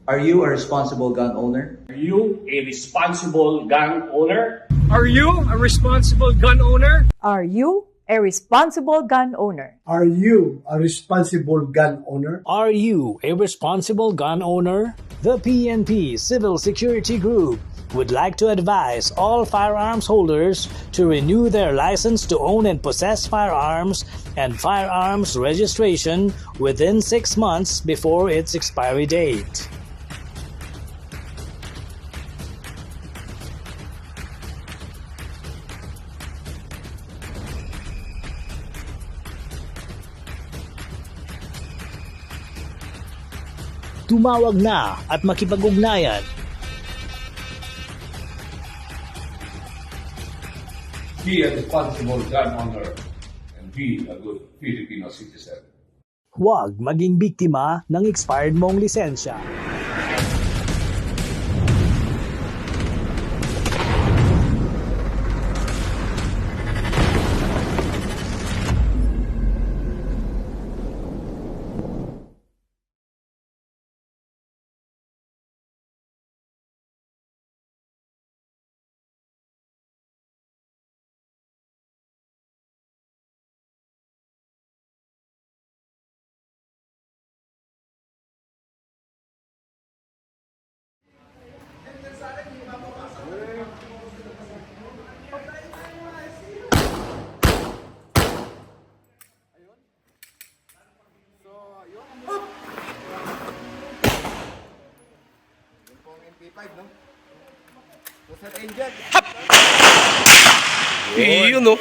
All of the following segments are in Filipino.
Are you a responsible gun owner? Are you a responsible gun owner? Are you a responsible gun owner? Are you a responsible gun owner? Are you a responsible gun owner? Are you a responsible gun owner? The PNP Civil Security Group would like to advise all firearms holders to renew their license to own and possess firearms and firearms registration within 6 months before its expiry date. Tumawag na at makipag-ugnayan. Be a responsible gun owner and be a good Filipino citizen. Huwag maging biktima ng expired mong lisensya. Yun, no?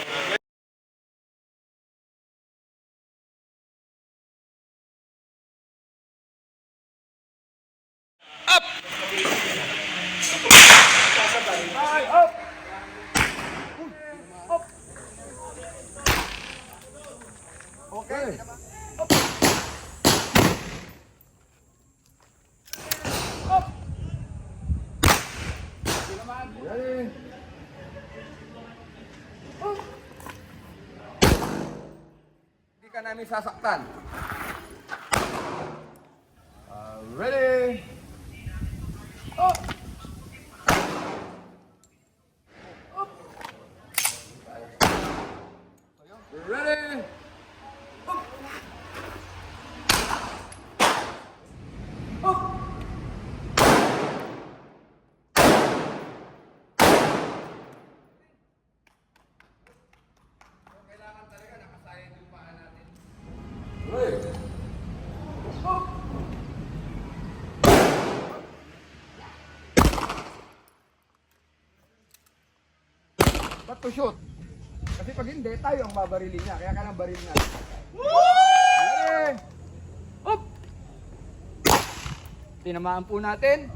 Hindi ka namin sasaktan. Ready? Up! Up! Ready? Up! Up! Kailangan talaga nakasayan yung paa natin. Ready? Up! Ba't to shoot? Kasi pag hindi, tayo ang babarilin niya. Kaya ka nang barilin natin. Ready? Up! Tinamaan po natin.